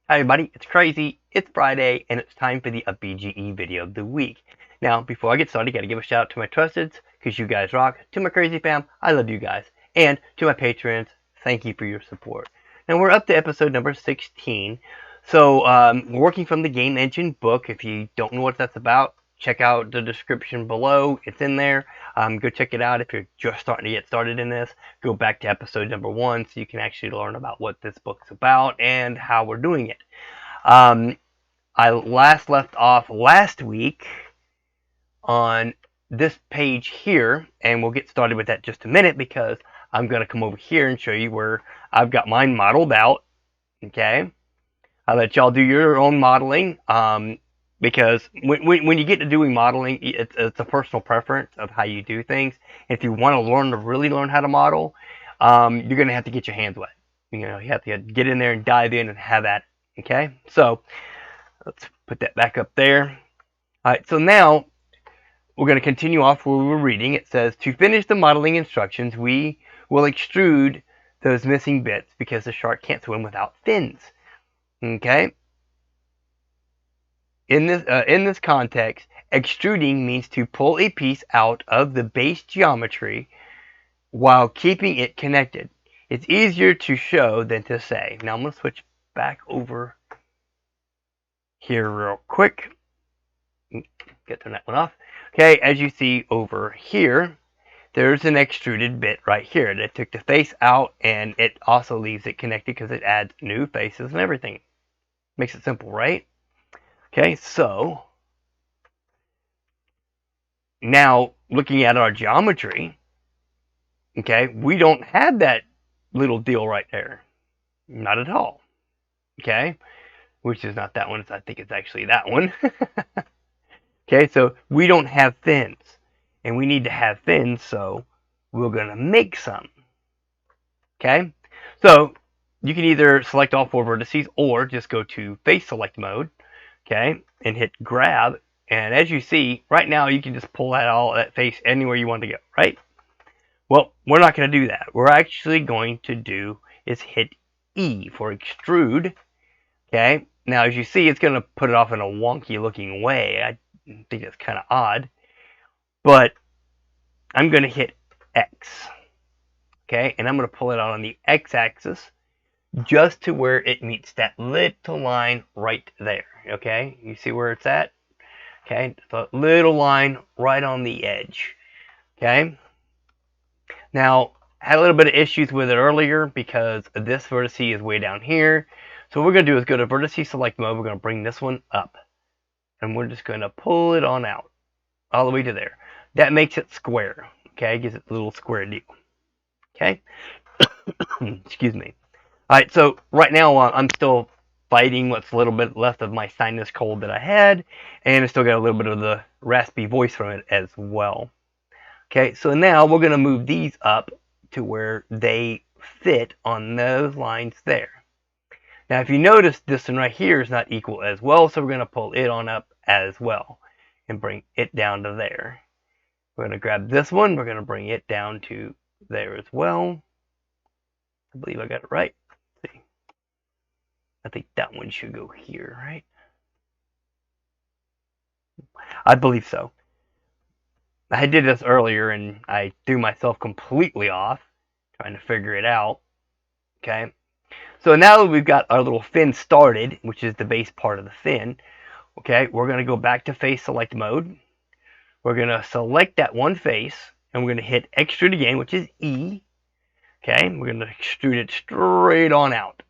Hi everybody, it's Crazy, it's Friday, and it's time for the UPBGE video of the week. Now, before I get started, I gotta give a shout out to my trusteds, because you guys rock, to my Crazy fam, I love you guys, and to my patrons, thank you for your support. Now, we're up to episode number 16, so we're working from the Game Engine book. If you don't know what that's about, check out the description below, it's in there. Go check it out if you're just starting to get started in this. Go back to episode number 1 so you can actually learn about what this book's about and how we're doing it. Um, I last left off last week on this page here, and we'll get started with that in just a minute because I'm going to come over here and show you where I've got mine modeled out. Okay, I'll let y'all do your own modeling because when you get to doing modeling, it's a personal preference of how you do things. If you want to really learn how to model, you're going to have to get your hands wet. You know, you have to get in there and dive in and have at it. Okay, so let's put that back up there. Alright, so now we're going to continue off where we were reading. It says, to finish the modeling instructions, we will extrude those missing bits because the shark can't swim without fins. Okay? In this context, extruding means to pull a piece out of the base geometry while keeping it connected. It's easier to show than to say. Now I'm going to switch back over here real quick. Get turn that one off. Okay, as you see over here, there's an extruded bit right here. That took the face out, and it also leaves it connected because it adds new faces and everything. Makes it simple, right? Okay, so now looking at our geometry, okay, we don't have that little deal right there. Not at all. Okay, which is not that one. I think it's actually that one. Okay, so we don't have fins, and we need to have fins, so we're going to make some. Okay, so you can either select all 4 vertices or just go to face select mode, okay, and hit grab. And as you see, right now you can just pull that face anywhere you want to go, right? Well, we're not going to do that. We're actually going to do is hit E for extrude. Okay, now as you see, it's going to put it off in a wonky looking way. I think that's kind of odd, but I'm going to hit X. Okay, and I'm going to pull it out on the X axis just to where it meets that little line right there. Okay, you see where it's at? Okay, the little line right on the edge. Okay, now I had a little bit of issues with it earlier because this vertice is way down here. So what we're going to do is go to vertice select mode. We're going to bring this one up, and we're just going to pull it on out all the way to there. That makes it square. Okay, gives it a little square deal. Okay, excuse me. All right, so right now I'm still fighting what's a little bit left of my sinus cold that I had, and I still got a little bit of the raspy voice from it as well. Okay, so now we're going to move these up to where they fit on those lines there. Now, if you notice, this one right here is not equal as well, so we're going to pull it on up as well and bring it down to there. We're going to grab this one. We're going to bring it down to there as well. I believe I got it right. Let's see. I think that one should go here, right? I believe so. I did this earlier and I threw myself completely off trying to figure it out. Okay. So now that we've got our little fin started, which is the base part of the fin, okay, we're going to go back to face select mode. We're going to select that one face and we're going to hit extrude again, which is E. Okay, we're going to extrude it straight on out.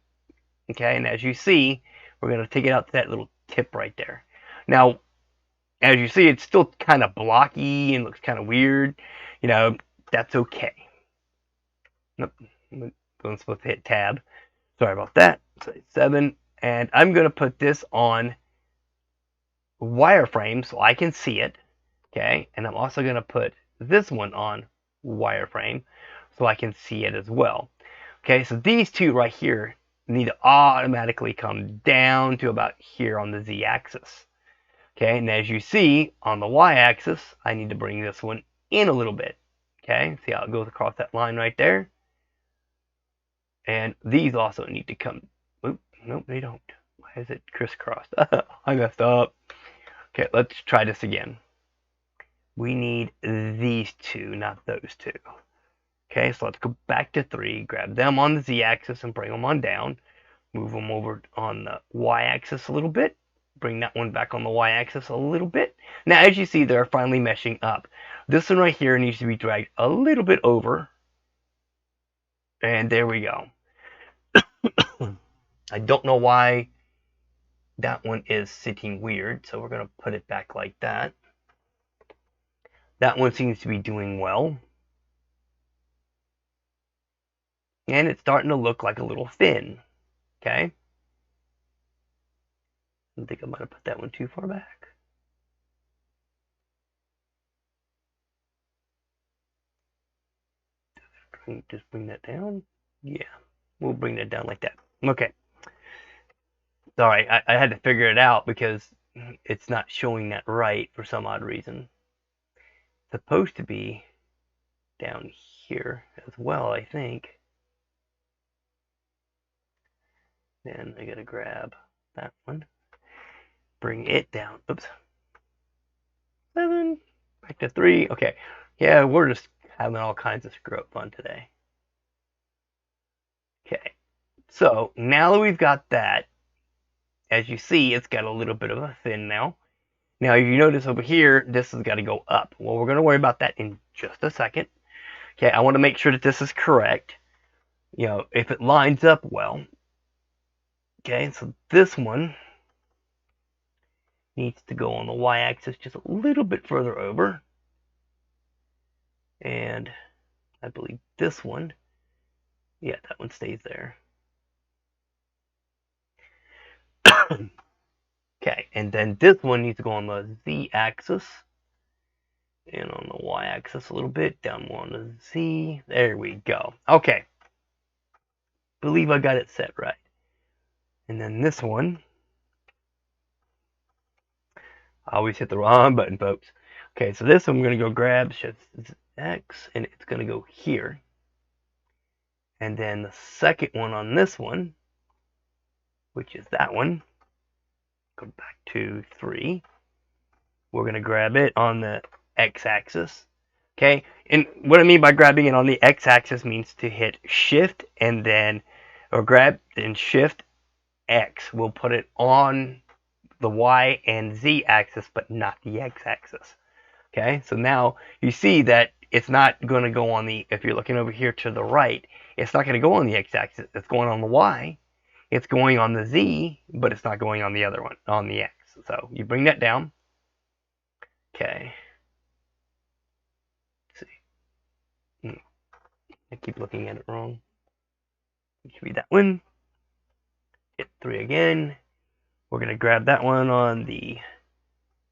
Okay, and as you see, we're going to take it out to that little tip right there. Now, as you see, it's still kind of blocky and looks kind of weird. You know, that's okay. Nope, I'm supposed to hit tab. Sorry about that. So 7, and I'm going to put this on wireframe so I can see it. Okay, and I'm also going to put this one on wireframe so I can see it as well. Okay, so these two right here need to automatically come down to about here on the z-axis. Okay, and as you see on the y-axis, I need to bring this one in a little bit. Okay, see how it goes across that line right there? And these also need to come. Oop, nope, they don't. Why is it crisscrossed? I messed up. Okay, let's try this again. We need these two, not those two. Okay, so let's go back to 3, grab them on the z-axis and bring them on down. Move them over on the y-axis a little bit. Bring that one back on the y-axis a little bit. Now, as you see, they're finally meshing up. This one right here needs to be dragged a little bit over. And there we go. I don't know why that one is sitting weird, so we're going to put it back like that. That one seems to be doing well. And it's starting to look like a little fin. Okay? I think I might have put that one too far back. Just bring that down. Yeah, we'll bring that down like that. Okay. Sorry, I had to figure it out because it's not showing that right for some odd reason. It's supposed to be down here as well, I think. Then I gotta grab that one. Bring it down. Oops. 7. Back to 3. Okay. Yeah, we're just having all kinds of screw-up fun today. Okay. So, now that we've got that, as you see, it's got a little bit of a fin now. Now, if you notice over here, this has got to go up. Well, we're going to worry about that in just a second. Okay, I want to make sure that this is correct. You know, if it lines up well. Okay, so this one needs to go on the y-axis just a little bit further over. And I believe this one, yeah, that one stays there. Okay, and then this one needs to go on the z-axis. And on the y-axis a little bit, down more on the z. There we go. Okay. Believe I got it set right. And then this one, I always hit the wrong button, folks. Okay, so this one I'm going to go grab shift X, and it's going to go here. And then the second one on this one, which is that one, go back to 3. We're going to grab it on the x-axis. Okay, and what I mean by grabbing it on the x-axis means to hit shift and then, or grab and shift X. We'll put it on the Y and Z axis, but not the X axis. Okay, so now you see that it's not going to go on the, if you're looking over here to the right, it's not going to go on the X axis. It's going on the Y. It's going on the Z, but it's not going on the other one, on the X. So you bring that down. Okay. Let's see. I keep looking at it wrong. It should be that one. Hit 3 again. We're going to grab that one on the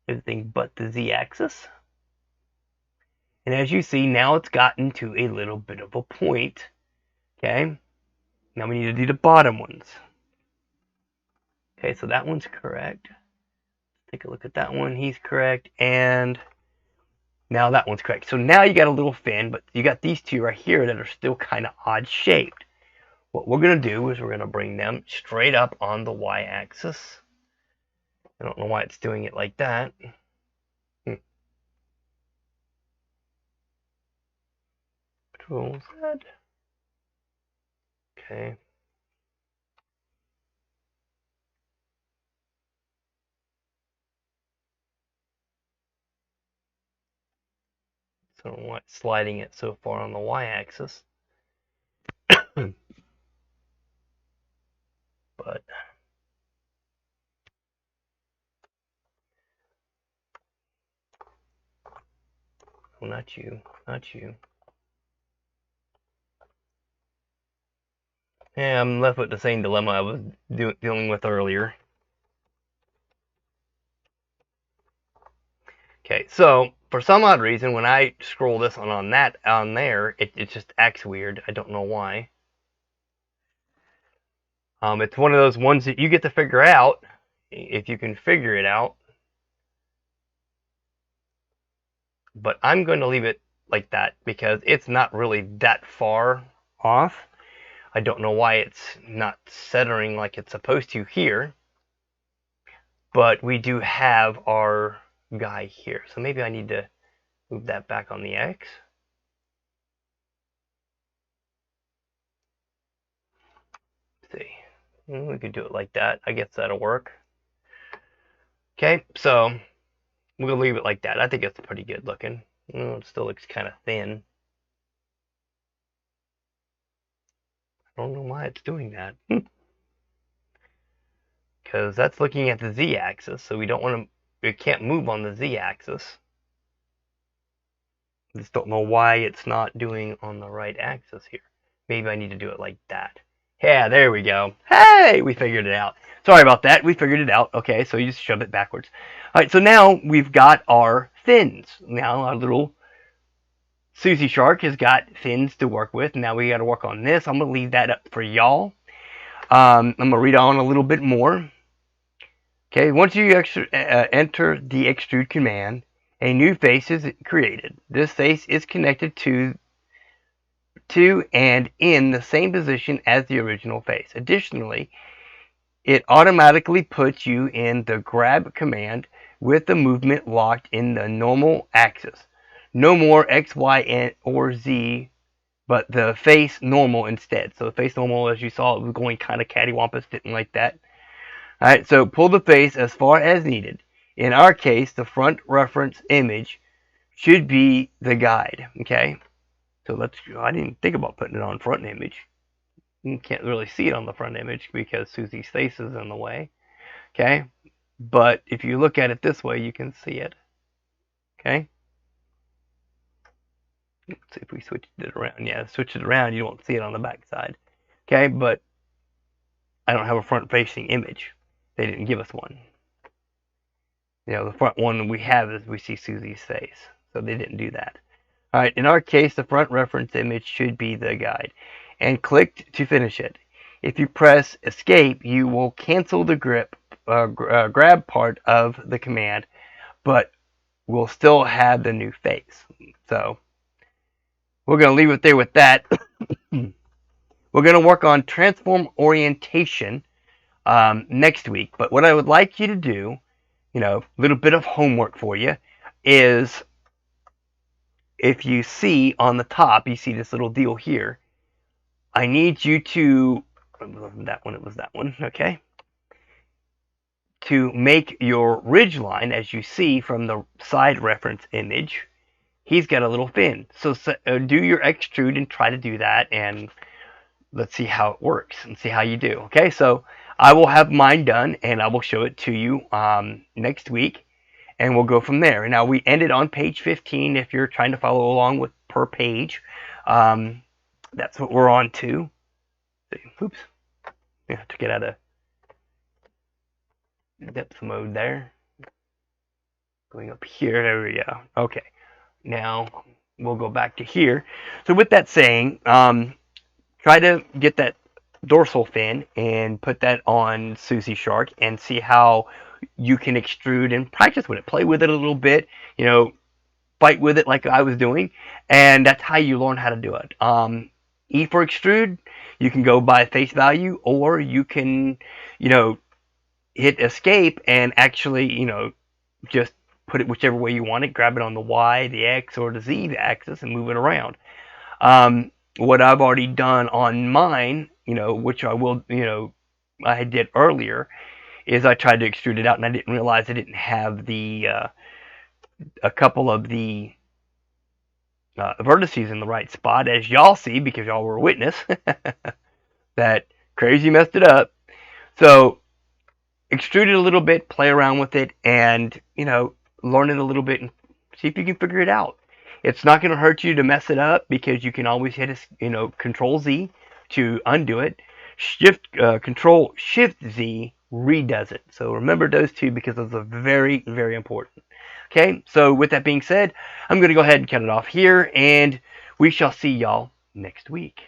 everything but the Z axis. And as you see, now it's gotten to a little bit of a point. Okay. Now we need to do the bottom ones. Okay, so that one's correct. Take a look at that one. He's correct. And now that one's correct. So now you got a little fin, but you got these two right here that are still kind of odd shaped. What we're going to do is we're going to bring them straight up on the y-axis. I don't know why it's doing it like that. Control Z. Okay. So I don't know why it's sliding it so far on the y-axis. But oh, not you, not you. Yeah, I'm left with the same dilemma I was dealing with earlier. Okay, so for some odd reason, when I scroll this one on there, it just acts weird. I don't know why. It's one of those ones that you get to figure out if you can figure it out. But I'm going to leave it like that because it's not really that far off. I don't know why it's not centering like it's supposed to here. but we do have our guy here. So maybe I need to move that back on the X. Let's see. We could do it like that. I guess that'll work. Okay, so we'll leave it like that. I think it's pretty good looking. It still looks kind of thin. I don't know why it's doing that. Because that's looking at the Z-axis, so we don't want to. We can't move on the Z-axis. I just don't know why it's not doing on the right axis here. Maybe I need to do it like that. Yeah, there we go. Hey, we figured it out. Sorry about that. We figured it out. Okay, so you just shove it backwards. All right, so now we've got our fins. Now our little Susie Shark has got fins to work with. Now we got to work on this. I'm going to leave that up for y'all. I'm going to read on a little bit more. Okay, once you enter the extrude command, a new face is created. This face is connected to and in the same position as the original face. Additionally, it automatically puts you in the grab command with the movement locked in the normal axis. No more X, Y, or Z, but the face normal instead. So the face normal, as you saw, it was going kind of cattywampus, didn't like that. Alright, so pull the face as far as needed. In our case, the front reference image should be the guide. Okay, so I didn't think about putting it on front image. You can't really see it on the front image because Susie's face is in the way. Okay, but if you look at it this way, you can see it. Okay, let's see if we switched it around. Yeah, switch it around, you won't see it on the back side. Okay, but I don't have a front facing image. They didn't give us one. You know, the front one we have is we see Susie's face, so they didn't do that. All right, in our case, the front reference image should be the guide, and click to finish it. If you press escape, you will cancel the grab part of the command, but we'll still have the new face. So we're going to leave it there with that. We're going to work on transform orientation next week, but what I would like you to do, you know, a little bit of homework for you, is if you see on the top, you see this little deal here. I need you to, it was that one, okay? To make your ridge line, as you see from the side reference image, he's got a little fin. So do your extrude and try to do that, and let's see how it works and see how you do. Okay, so I will have mine done, and I will show it to you next week, and we'll go from there. Now, we ended on page 15 if you're trying to follow along with per page. That's what we're on to. Oops. Yeah, to get out of depth mode there. Going up here, there we go. Okay, now we'll go back to here. So with that saying, try to get that dorsal fin and put that on Susie Shark and see how you can extrude and practice with it. Play with it a little bit, you know, fight with it like I was doing, and that's how you learn how to do it. E for extrude, you can go by face value, or you can, you know, hit escape and actually, you know, just put it whichever way you want it, grab it on the Y, the X, or the Z axis and move it around. What I've already done on mine, you know, which I will, you know, I did earlier, is I tried to extrude it out, and I didn't realize I didn't have the a couple of the vertices in the right spot, as y'all see because y'all were a witness that Crazy messed it up. So extrude it a little bit, play around with it, and, you know, learn it a little bit and see if you can figure it out. It's not going to hurt you to mess it up because you can always hit, you know, Control Z to undo it. Control Shift Z redoes it. So remember those two because those are very, very important. Okay, so with that being said, I'm going to go ahead and cut it off here, and we shall see y'all next week.